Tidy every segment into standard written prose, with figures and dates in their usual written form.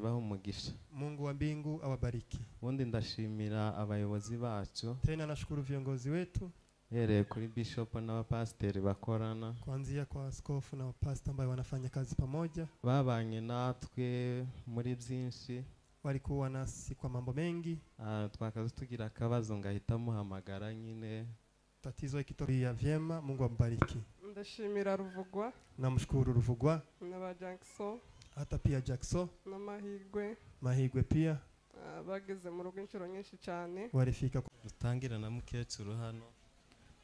ibaho umugisha. Mungu wa mbingu awabariki. Ubundi ndashimira abayobozi bacu. Tena nashukuru viongozi wetu. Hereye kuri bishop n'abapasteri bakorana. Kuanzia kwa askofu na pastor ambao wanafanya kazi pamoja. Babanye natwe muri byinshi. Walikuwa nasi kwa mambo mengi. Twakaza tugira akabazo ngahita muhamagara nyine. Tatizo ikitokea vyema, Mungu ambariki. Ndashimira Ruvugwa. Namshukuru Ruvugwa. Na Jackson. Hata pia Jackson. Na Mahigwe. Mahigwe pia. Bageze mu rugo inshuro nyinshi cyane. Walifika dutangira na mukecuru hano.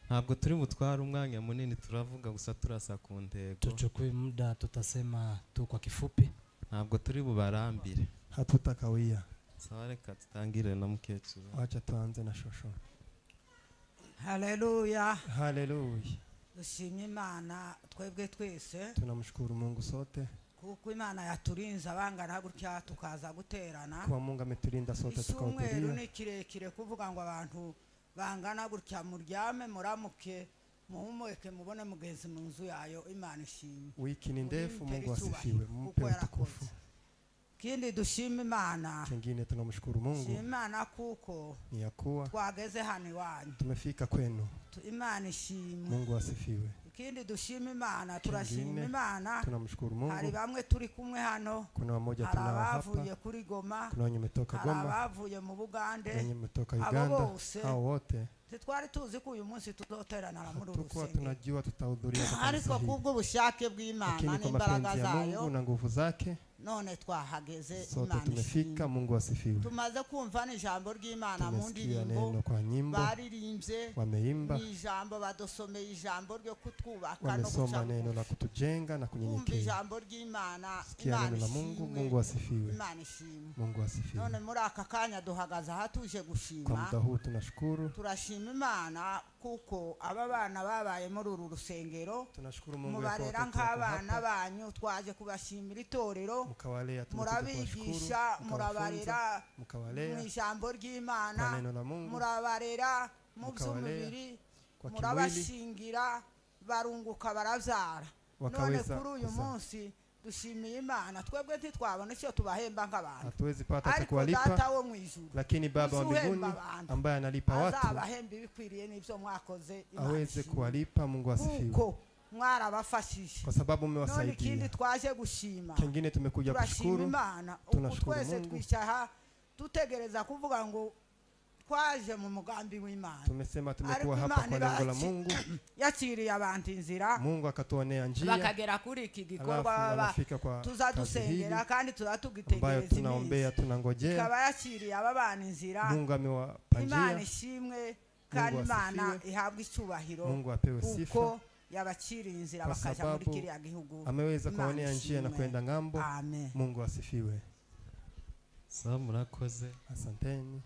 Ntabwo turi butwara umwanya munini, turavuga gusa turasa ku ntego. Tuchukue muda, tutasema tu kwa kifupi. Ntabwo turi bubarambire. Hatutakawia. Sawa, reka tutangire na mukecuru. Acha tuanze na shosho. Haleluya. Haleluya. Dushimye Imana twebwe twese. Tunamshukuru Mungu sote. Kuko Imana yaturinze abangana gutya tukaza guterana. Kwa Mungu ametulinda sote tukahudhuria. Isumweru ni kirekire kuvuga ngo abantu bangana gutya muryame muramuke muhumeke mubone mugenzi mu nzu yayo. Imana ishimwe. Wiki ni ndefu, Mungu asifiwe. Mpe utukufu. Kindi dushima Imana. Kingine tunamshukuru Mungu. Imana kuko ni yakuwa twageze hano iwanyu. Tumefika kwenu. Imana ishimwe. Mungu asifiwe. Kindi dushima Imana, turashima Imana. Tunamshukuru Mungu. Hari bamwe turi kumwe hano. Kuna wamoja tunao hapa. Abavuye kuri Goma. Kuna wenye umetoka Goma. Abavuye mu Bugande. Wenye umetoka Uganda. Hao wote. Twari tuzi ko uyu munsi tuzoterana na muri rusengero. Tukwa tunajua tutahudhuria kwa ariko kubwo bushake bw'Imana n'imbaraga zayo. Mungu na nguvu zake. None twahageze. Sote tumefika. Mungu asifiwe. Tumaze kumva n'ijambo ry'Imana mu ndirimbo. Baririmbye. Wameimba. Ni ijambo badosomeye ijambo ryo kutwubaka no gusoma neno la kutujenga na kunyenyekea. Ijambo ry'Imana. Imana la Mungu. Mungu asifiwe. Imana ishimwe. Mungu asifiwe. None muri aka kanya duhagaze hatuje gushima. Kwa muda huu tunashukuru. Turashima Imana kuko aba bana babaye muri uru rusengero. Tunashukuru Mungu mubarera nk'abana banyu twaje kubashimira itorero. Murabigisha murabarera mu ijambo ry'Imana. Murabarera mu by'umubiri. Murabashingira barunguka barabyara. None kuri uyu munsi dushimiye Imana twebwe ntitwabona icyo tubahemba nk'abantu. Hatuwezi pata cha kuwalipa, lakini Baba wa mbinguni ambaye analipa watu azabahemba ibikwiriye n'ibyo mwakoze. Aweze kuwalipa. Mungu asifiwe. Kuko mwarabafashije kwa sababu mmewasaidia. Kindi twaje gushima. Kingine tumekuja kushukuru. Tunashukuru Mungu. Twicaha tutegereza kuvuga ngo twaje mu mugambi w'Imana. Tumesema tumekuwa hapa kwa lengo la Mungu. Yakiriye abantu inzira. Mungu akatuonea njia. Bakagera kuri iki gikorwa tuzadusengera kandi tuzatugitegereza. Tunaombea tunangojea. Kaba yakiriye ababana inzira. Mungu amewapa njia. Imana ishimwe kandi Imana ihabwe icyubahiro. Mungu apewe sifa. Kuko yabakiriye inzira bakaja muri kiriya gihugu. Ameweza kuonea njia na kwenda ngambo. Amen. Mungu asifiwe. Sawa, murakoze. Asanteni.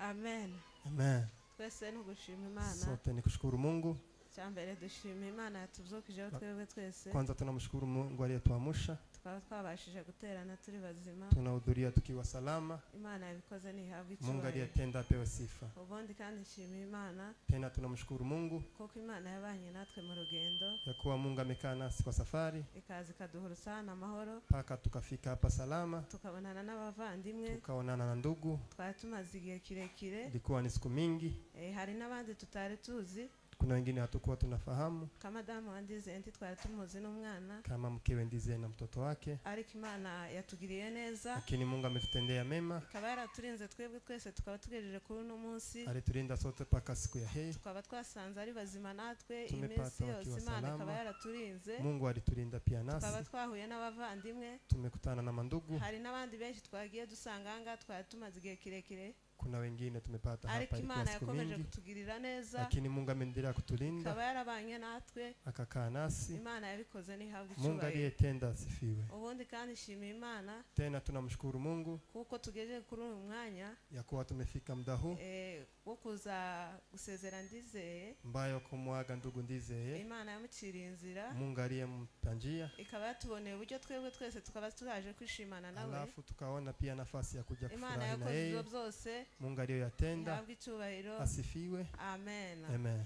Amen. Amen. Twese no gushima Imana. Sote ni kushukuru Mungu. Cyambere dushima Imana yatubyukije twebwe twese. Kwanza tunamshukuru Mungu aliyetuamsha. Tukaba twabashije guterana turi bazima. Tunahudhuria tukiwa salama. Imana yabikoze ni habi cyane. Mungu aliyetenda apewe sifa. Ubundi kandi nshima Imana. Tena tunamshukuru Mungu kuko Imana yabanye natwe mu rugendo. Yakuwa Mungu amekaa nasi kwa safari. Ikazi kaduhura sana amahoro. Paka tukafika hapa salama. Tukabonana n'abavandimwe. Tukaonana na ndugu. Twari tumaze igihe kirekire. Ilikuwa ni siku mingi. Hari n'abandi tutari tuzi. Kuna wengine hatakuwa tunafahamu. Kama damu wandize enti twari tumuzi n'umwana. Kama mkewe ndize na mtoto wake. Ariko Imana yatugiriye neza. Lakini Mungu ametutendea mema. Akaba yaraturinze twebwe twese tukaba tugejeje kuri uno munsi. Aliturinda sote paka siku ya hii. Tukaba twasanze ari bazima natwe iminsi yose Imana akaba yaraturinze. Mungu aliturinda pia nasi. Tukaba twahuye n'abavandimwe. Tumekutana na mandugu. Hari n'abandi benshi twagiye dusanganga twari tumaze igihe kirekire. Kuna wengine tumepata hapa ilikuwa siku mingi. Kutugirira neza. Lakini Mungu ameendelea kutulinda. Akaba yarabanye natwe. Akakaa nasi. Imana yabikoze ni habwe cyubahiro. Mungu aliyetenda asifiwe. Ubundi kandi shima Imana. Tena tunamshukuru Mungu kuko tugejeje kuri uyu mwanya. Yakuwa tumefika muda huu. Wo kuza gusezera Ndizeye. Mbayo kumwaga ndugu Ndizeye. Imana yamuciriye inzira. Mungu aliyemtanjia. Ikaba yatuboneye uburyo twebwe twese tukaba turaje kwishimana nawe. Alafu tukaona pia nafasi ya kuja kufurahi na yeye. Imana yakoze byose. Mungu aliyoyatenda asifiwe. Amen. Amen.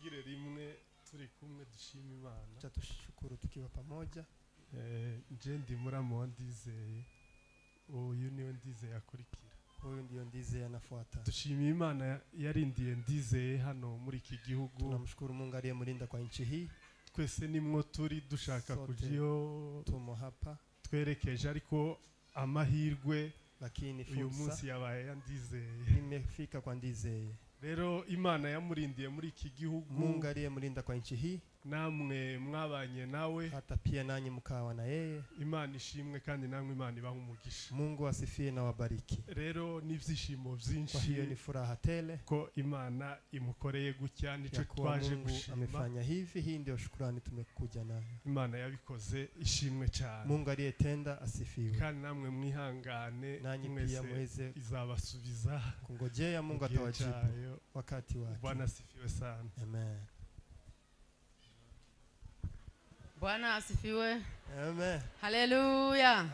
tuvugire rimwe turi kumwe dushima Imana. Acha tushukuru tukiwa pamoja. Nje ndi muramu wa Ndizeye. Uyu niwe Ndizeye akurikira. Huyu ndio Ndizeye anafuata. Dushima Imana yarindiye Ndizeye hano muri iki gihugu. Tunamshukuru Mungu aliyemulinda kwa nchi hii. Twese nimwo turi dushaka kujiyo tumo hapa twerekeje ariko amahirwe lakini uyu munsi yabaye Ndizeye. Nimefika kwa Ndizeye. Rero Imana yamurindiye muri iki gihugu. Mungu aliyemulinda kwa nchi hii. Namwe mwabanye nawe. Hata pia nanyi mkawa na yeye. Imana ishimwe kandi namwe Imana ibahe umugisha. Mungu asifiwe na wabariki. Rero nivyishimo vyinshi. Kwa hiyo ni furaha tele ko Imana imukoreye gutya nico twaje gushima. Amefanya hivi, hii ndio shukrani tumekuja nayo. Imana yabikoze ishimwe cyane. Mungu aliyetenda asifiwe. Kandi namwe mwihangane nanyi pia mweze izabasubiza. Kungojea Mungu atawajibu wakati wake. Bwana asifiwe sana. Amen. Bwana asifiwe. Amen. Haleluya.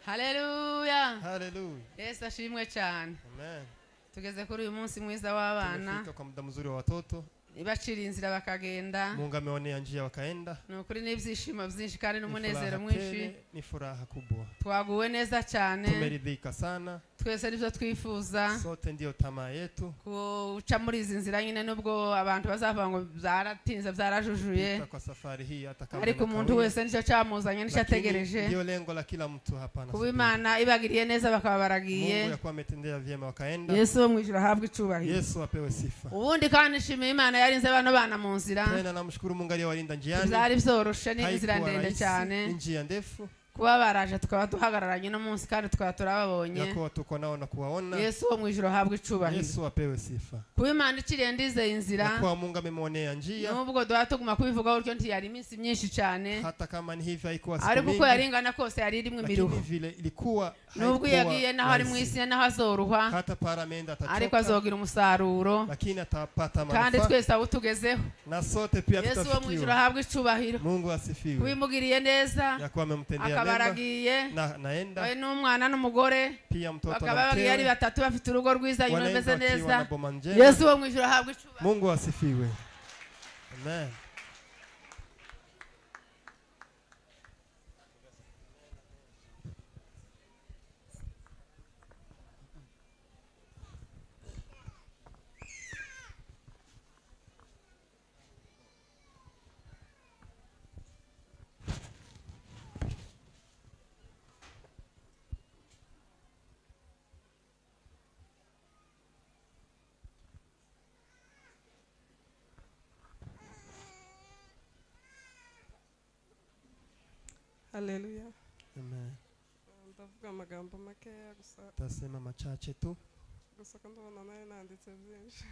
Haleluya. Haleluya. Yesu ashimwe cyane. Amen. Tugeze kuri uyu munsi mwiza w'abana. Tumefika kwa muda mzuri wa watoto. Ibacira inzira bakagenda. Mungu ameonea njia wakaenda. Nukuri n'ibyishimo byinshi kandi n'umunezero mwinshi. Ni furaha kubwa. Twaguwe neza cyane. Tumeridhika sana. Twese nibyo twifuza. Sote ndio tamaa yetu. Kuca muri izi nzira nyine nubwo abantu bazavuga ngo byaratinze byarajujuye. Kwa safari hii hata kama ariko umuntu wese nicyo cyamuzanye nicyo ategereje. Ndio lengo la kila mtu hapa na. Kuba Imana ibagiriye neza bakaba baragiye. Mungu yakuwa ametendea vyema wakaenda. Yesu wo mwijuru ahabwe icubahiro. Yesu apewe sifa. Ubundi kandi nshimiye Imana yarinze bano bana mu nzira. Tena namshukuru Mungu aliyewalinda njiani. Byari byoroshe ni inzira ndende cyane. Njia ndefu. Kuba baraje tukaba duhagararanye no munsi kandi tukaba turababonye. Yako tuko nao na kuwaona. Yesu wo mwijuru ahabwe icubahiro. Yesu apewe sifa. Kuba Imana ikiriye Ndizeye inzira. Kwa Mungu amemwonea njia. Nubwo duhatuguma kubivuga uryo nti yari iminsi myinshi cyane. Hata kama ni hivi haikuwa siku mingi. Ariko uko yaringana kose yari rimwe miruho. Lakini vile ilikuwa nubwo yagiye naho ari mu isi naho azoruha. Hata paramenda atachoka. Ariko azogira umusaruro. Lakini atapata manufaa. Kandi twese abutugezeho. Na sote pia tutafikiwa. Yesu wo mwijuru ahabwe icubahiro. Mungu asifiwe. Kubimugiriye neza. Yakuwa amemtendea mema. Akabaragiye. Naenda. We n'umwana n'umugore. Pia mtoto na bakaba bagiye ari batatu bafite urugo rwiza nyuma meze neza. Yesu wo mwijuru ahabwe icubahiro. Mungu asifiwe. Amen. Haleluya. Amen. Ndavuga amagambo makeya gusa. Tasema machache tu. Gusa kandi ubona nayo nanditse byinshi.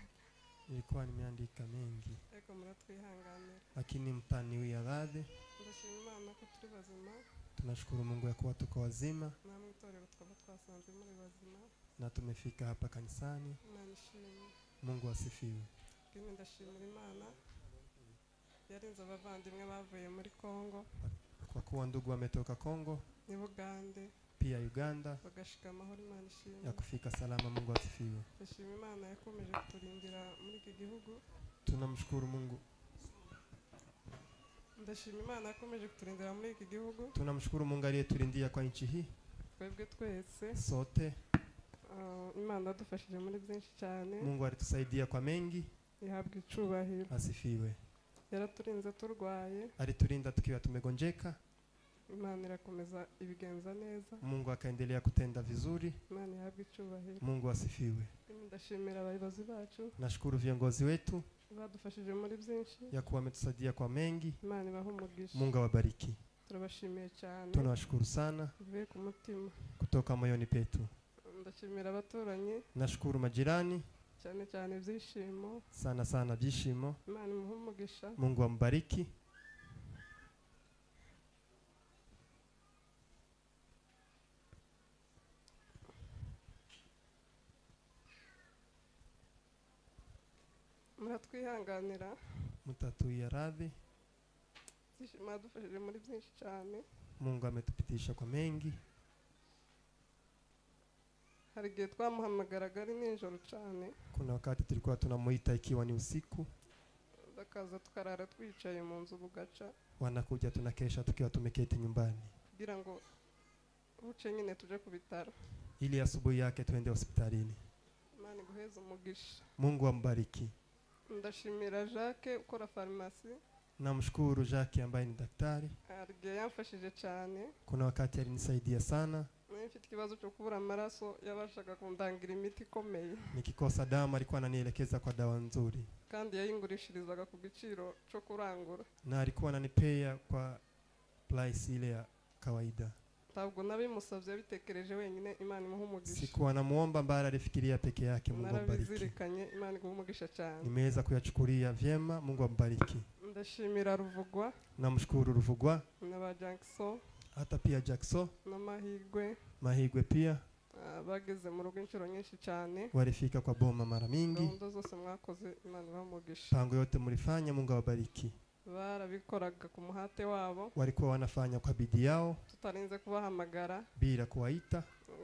Nilikuwa nimeandika mengi. Ariko muratwihanganira. Lakini mtaniwia radhi. Ndashima Imana ko turi bazima. Tunashukuru Mungu ya kuwa tuko wazima. Namwe itorero twaba twasanze muri bazima. Na tumefika hapa kanisani. Mungu asifiwe. Kimi ndashimira Imana. Yarinze abavandimwe bavuye muri Kongo. Kwa kuwa ndugu wametoka Kongo. Ni Bugande. Pia Uganda. Bagashika amahoro Imana ishimwe. Ya kufika salama Mungu asifiwe. Ndashima Imana yakomeje kuturindira muri iki gihugu. Tunamshukuru Mungu. Ndashima Imana yakomeje kuturindira muri iki gihugu. Tunamshukuru Mungu aliyetulindia kwa nchi hii. Twebwe twese. Sote. Imana yadufashije muri byinshi cyane. Mungu alitusaidia kwa mengi. Ihabwe icubahiro. Asifiwe. Yaraturinze turwaye. Alitulinda tukiwa tumegonjeka. Imana irakomeza ibigenza neza. Mungu akaendelea kutenda vizuri. Imana ihabwe icubahiro. Mungu asifiwe. Ndashimira abayobozi bacu. Nashukuru viongozi wetu. Badufashije muri byinshi. Ya kuwa wametusaidia kwa mengi. Imana ibahe umugisha. Mungu awabariki. Turabashimiye cyane. Tunawashukuru sana. Bivuye ku mutima. Kutoka moyoni petu. Ndashimira abaturanyi. Nashukuru majirani. Cyane cyane ibyishimo. Sana sana byishimo. Imana imuhe umugisha. Mungu ambariki. Muratwihanganira. Mutatuia radhi. Byishimo yadufashije muri byinshi cyane. Mungu ametupitisha kwa mengi. Hari igihe twamuhamagaraga ari nijoro cyane. Kuna wakati tulikuwa tunamuita ikiwa ni usiku. bakaza tukarara twicaye mu nzu bugaca wanakuja tunakesha tukiwa tumeketi nyumbani kugira ngo buce nyine tuje ku bitaro ili asubuhi yake tuende hospitalini. Imana iguheze umugisha. Mungu ambariki. Ndashimira Jacques ukora farmasi. Namshukuru Jacques ambaye ni daktari. Arigiye yamfashije cyane. Kuna wakati alinisaidia sana. Mfite ikibazo cyo kubura amaraso yabashaga kundangira imiti ikomeye. Nikikosa damu alikuwa ananielekeza kwa dawa nzuri. Kandi yayingurishirizaga ku giciro cyo kurangura. Na alikuwa ananipea kwa price ile ya kawaida. Ntabwo nabimusavye abitekereje wenyine, Imana imuha umugisha. Sikuwa namuomba mbara alifikiria peke yake. Mungu ambariki. Narabizirikanye, Imana iguha umugisha cyane. Nimeweza kuyachukulia vyema. Mungu ambariki. Ndashimira Ruvugwa. Namshukuru Ruvugwa. Na ba Jackson. Hata pia Jackson. Na Mahigwe. Mahigwe pia. Bageze mu rugo inshuro nyinshi cyane. Walifika kwa boma mara mingi. Ndo zose mwakoze, Imana ibaha umugisha. Pango yote mlifanya, Mungu awabariki. Barabikoraga ku muhate wabo. Walikuwa wanafanya kwa bidii yao. Tutarinze kubahamagara. Bila kuwaita.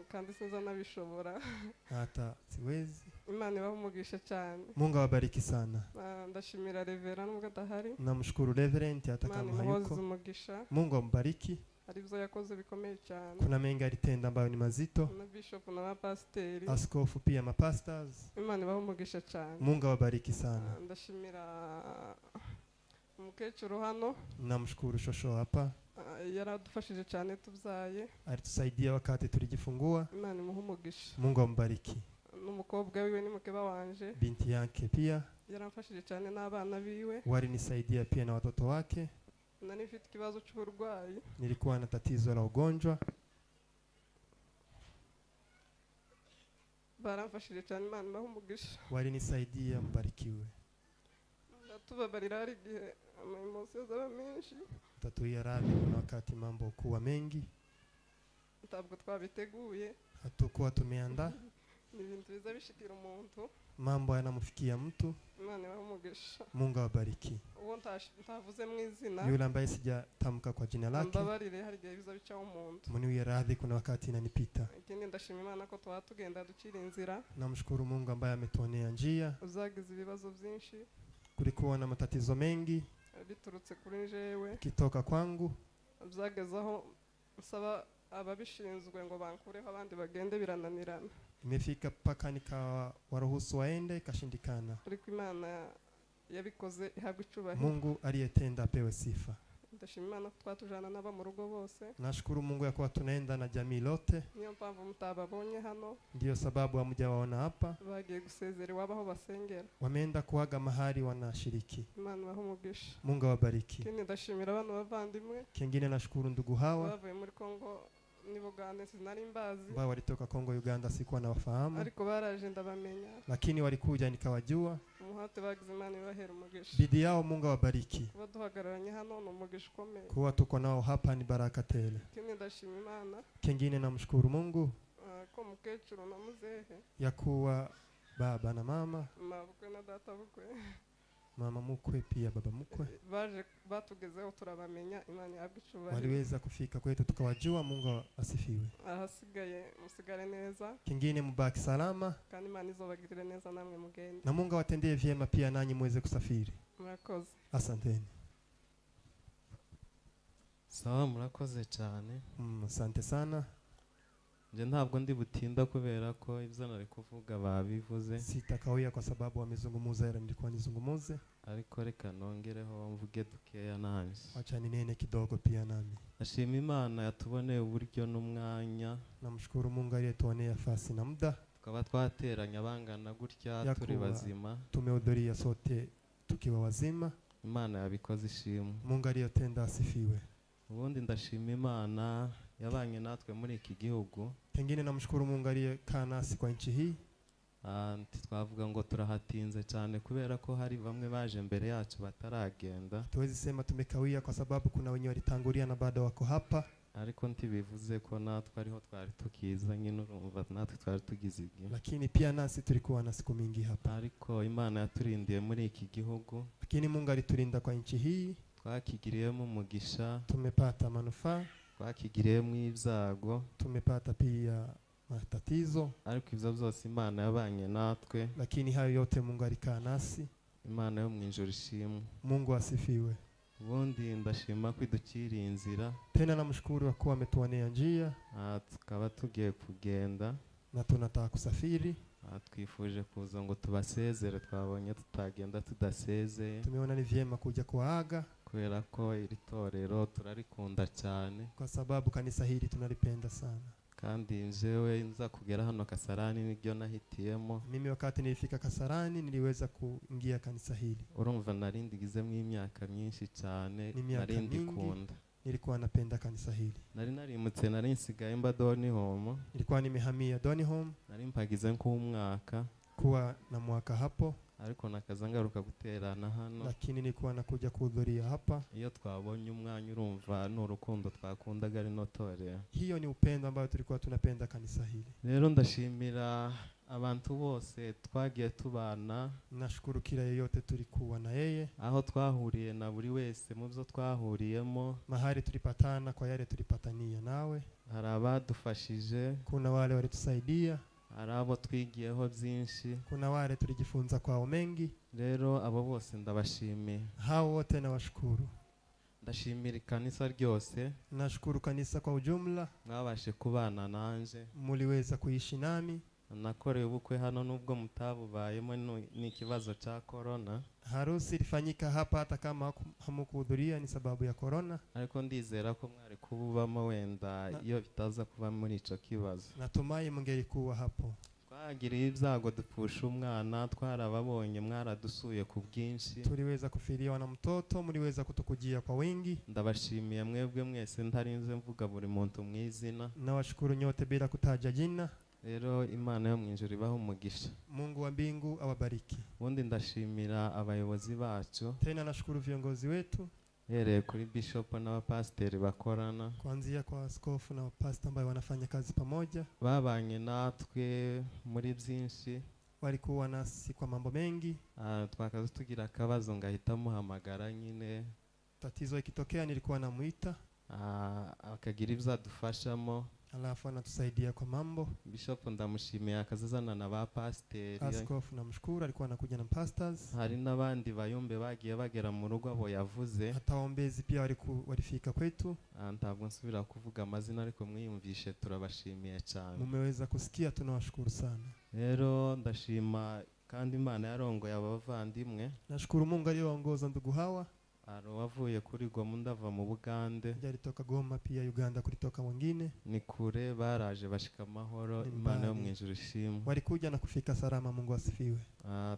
Kandi sinza nabishobora. Hata siwezi. Imana ibaha umugisha cyane. Mungu awabariki sana. Ndashimira Reverend nubwo adahari. Namshukuru Reverend hata kama hayuko. Mungu ambariki. Aribyo yakoze bikomeye cyane. Kuna mengi alitenda ambayo ni mazito. Na bishop na mapasteri. Askofu pia mapastors. Imana ibaha umugisha cyane. Mungu awabariki sana. Ndashimira umukecuru hano. Namshukuru shosho hapa. Yaradufashije cyane tubyaye. Alitusaidia wakati tulijifungua. Imana imuha umugisha. Mungu ambariki. N'umukobwa wiwe ni mukeba wanje. Binti yake pia. Yaramfashije cyane n'abana biwe. Walinisaidia pia na watoto wake. Nani mfite kibazo cy'uburwayi. Nilikuwa na tatizo la ugonjwa. Baramfashije cyane, Imana ibaha umugisha. Walinisaidia, mbarikiwe. Ndatubabarira hari igihe emotions zaba menshi. Tatuia radhi kuna wakati mambo kuwa mengi. Ntabwo twabiteguye. Hatukuwa tumeandaa. Ni ibintu biza bishikira umuntu. Mambo yanamfikia mtu. Imana ibaha umugisha. Mungu awabariki. Uwo ntavuze mu izina. Yule ambaye sijatamka kwa jina lake. Mbabarire hari igihe biza bica umuntu. Muniwie radhi kuna wakati inanipita. Ikindi ndashima Imana ko twatugenda ducira inzira. Namshukuru Mungu ambaye ametuonea njia. Uzagize ibibazo byinshi. Kulikuwa na matatizo mengi. Biturutse kuri njewe. Kitoka kwangu. Byagezaho nsaba ababishinzwe ngo bankureho abandi bagende birananirana. Imefika paka nikawa waruhusu waende ikashindikana. Ariko Imana yabikoze ihabwa icubahiro. Mungu aliyetenda apewe sifa. Ndashima Imana ko twatujana naba mu rugo bose. Nashukuru Mungu ya kuwa tunaenda na jamii lote. Niyo mpamvu mutababonye hano. Ndiyo sababu hamujawaona hapa. Bagiye gusezera iwabo basengera. Wameenda kuaga mahali wanashiriki. Imana ibahe umugisha. Mungu awabariki. Kindi ndashimira abantu bavandimwe. Kingine nashukuru ndugu hawa. Bavuye muri Kongo ni Bugande sinari mbazi. Ambao walitoka Kongo Uganda sikuwa nawafahamu. Ariko baraje ndabamenya. Lakini walikuja nikawajua. Umuhate bagize Imana ibahera umugisha. Bidii yao Mungu awabariki. Kuba duhagararanye hano ni umugisha ukomeye. Kuwa tuko nao hapa ni baraka tele. Kindi ndashima Imana. Kingine namshukuru Mungu. Ko mukecuru na muzehe. Ya kuwa baba na mama. Mabukwe na data bukwe. Mama mukwe pia baba mukwe. Baje batugezeho turabamenya, Imana yabwe icubahiro. Waliweza kufika kwetu tukawajua, Mungu asifiwe. Ahasigaye musigare neza. Kingine mubaki salama. Kandi Imana izobagirire neza namwe mugende. Na Mungu awatendee vyema pia nanyi muweze kusafiri. Murakoze. Asanteni. Sawa, murakoze cyane. Asante sana. Je ntabwo ndi butinda kubera ko ibyo nari kuvuga babivuze. Sitakawia kwa sababu wamezungumuza yale nilikuwa nizungumuze. Ariko reka nongereho mvuge dukeya nanje. Acha ninene kidogo pia nami. Nashima Imana yatuboneye uburyo n'umwanya. Namshukuru Mungu aliyetuonea nafasi na muda. Tukaba twateranya abangana gutya turi bazima. Tumehudhuria sote tukiwa wazima. Imana yabikoze ishimwe. Mungu aliyotenda asifiwe. Ubundi ndashima Imana yabanye natwe muri iki gihugu. Kingine namshukuru Mungu aliyekaa nasi kwa nchi hii. Twavuga ngo turahatinze cyane kubera ko hari bamwe baje mbere yacu bataragenda. Tuwezi sema tumekawia kwa sababu kuna wenye walitangulia na bado wako hapa. Ariko ntibivuze ko natwe ariho twari tukiza nyine urumva natwe twari tugize ibyo. Lakini pia nasi tulikuwa na siku mingi hapa. Ariko Imana yaturindiye muri iki gihugu. Lakini Mungu alitulinda kwa nchi hii. Twakigiriyemo umugisha. Tumepata manufaa. Twakigiriyemo ibyago. Tumepata pia matatizo. Ariko ivyo byose Imana yabanye natwe. Lakini hayo yote Mungu alikaa nasi. Imana yo mu ijuru ishimwe. Mungu asifiwe. Ubundi ndashima kwidukiriye inzira. Tena namshukuru kwa kuwa ametuonea njia. Tukaba tugiye kugenda. Na tunataka kusafiri. Twifuje kuza ngo tubasezere, twabonye tutagenda tudasezeye. Tumeona ni vyema kuja kuaga. Kubera ko iri torero turarikunda cyane. Kwa sababu kanisa hili tunalipenda sana. Kandi njewe nza kugera hano Kasarani niryo nahitiyemo. Mimi wakati nilifika Kasarani niliweza kuingia kanisa hili. Urumva narindigizemo imyaka myinshi cyane, narindikunda. Nilikuwa napenda kanisa hili. Narimutse narinsigaye mba Donholm. Nilikuwa nimehamia Donholm. Narimpagize nk'umwaka. Kuwa na mwaka hapo. Ariko nakaza ngaruka guterana hano. Lakini nilikuwa nakuja kuhudhuria hapa. Iyo twabonye umwanya urumva n'urukundo twakundaga ari no torero. Hiyo ni upendo ambao tulikuwa tunapenda kanisa hili. Rero ndashimira abantu bose twagiye tubana. Nashukuru kila yeyote tulikuwa na yeye. Aho twahuriye na buri wese mu byo twahuriyemo. Mahali tulipatana kwa yale tulipatania nawe. Hari abadufashije. Kuna wale walitusaidia. Hari abo twigiyeho byinshi. Kuna wale tulijifunza kwao mengi. Rero abo bose ndabashimiye. Hao wote nawashukuru. Ndashimira kanisa ryose. Nashukuru kanisa kwa ujumla. Mwabashe kubana nanje. Muliweza kuishi nami. Nakoreye ubukwe hano nubwo mutabubayemo ni kibazo cha corona. Harusi ilifanyika hapa hata kama hamukuhudhuria ni sababu ya corona. Ariko ndizera ko mwari kububamo wenda iyo bitaza kuba muri ico kibazo. Natumai mungelikuwa hapo. Twagiriye ibyago dupfusha umwana, twarababonye mwaradusuye ku bwinshi. Tuliweza kufiriwa na mtoto, muliweza kutukujia kwa wingi. Ndabashimiye mwebwe mwese ntarinze mvuga buri muntu mwizina. Nawashukuru nyote bila kutaja jina. Rero Imana yo mu ijuru ibaho umugisha. Mungu wa mbingu awabariki. Ubundi ndashimira abayobozi bacu. Tena nashukuru viongozi wetu. Yereye kuri bishop n'abapasteri bakorana. Kuanzia kwa askofu na pastor ambao wanafanya kazi pamoja. Babanye natwe muri byinshi. Walikuwa nasi kwa mambo mengi. Twakaza tugira akabazo ngahita muhamagara nyine. Tatizo ikitokea nilikuwa namuita. Akagira ibyo adufashamo. Alafu anatusaidia kwa mambo. Bishop ndamushimiye akazazana na ba pasteri. Askofu namshukuru alikuwa anakuja na pastors. Hari n'abandi bayombe bagiye bagera mu rugo abo yavuze. Hata waombezi pia walifika kwetu. Ntabwo nsubira kuvuga amazina ariko mwiyumvishe turabashimiye cyane. Mumeweza kusikia tunawashukuru sana. Rero ndashima kandi Imana yarongoye abavandimwe. Nashukuru Mungu aliyeongoza ndugu hawa. Wavuye kuri Goma ndava mu Bugande. Alitoka Goma pia Uganda kulitoka mwingine. Ni kure baraje bashika amahoro. Imana yo mu ijuru ishimwe. Walikuja na kufika salama. Mungu asifiwe.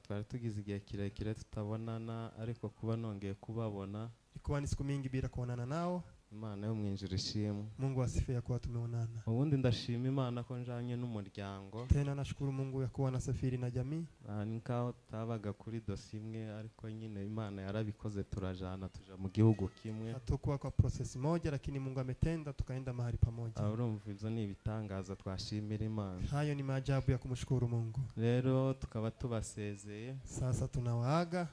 Twari tugize igihe kirekire tutabonana ariko kuba nongeye kubabona. Ilikuwa ni siku mingi bila kuonana nao. Imana yo mu ijuru ishimwe. Mungu asifiwe kwa tumeonana. Ubundi ndashima Imana ko njanye n'umuryango. Tena nashukuru Mungu ya kuwa nasafiri na jamii. Nikaho tabaga kuri dosi imwe ariko nyine Imana yarabikoze turajana tuja mu gihugu kimwe. Hatakuwa kwa process moja lakini Mungu ametenda tukaenda mahali pamoja. Urumva ivyo ni ibitangaza twashimira Imana. Hayo ni maajabu ya kumshukuru Mungu. Rero tukaba tubasezeye. Sasa tunawaaga.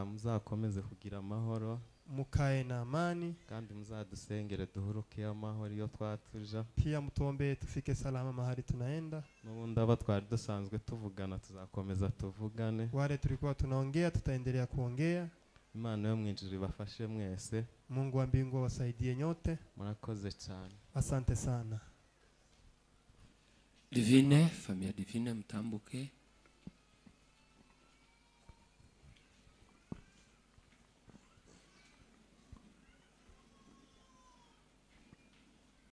Muzakomeze kugira amahoro. Mukae na amani. Kandi muzadusengere duhuruke amahoro iyo twatuja. Pia mutombe tufike salama mahali tunaenda. N'ubundi aba twari dusanzwe tuvugana tuzakomeza tuvugane. Wale tulikuwa tunaongea tutaendelea kuongea. Imana yo mu ijuru ibafashe mwese. Mungu wa mbingu awasaidie nyote. Murakoze cyane. Asante sana. Divine, familia Divine mtambuke.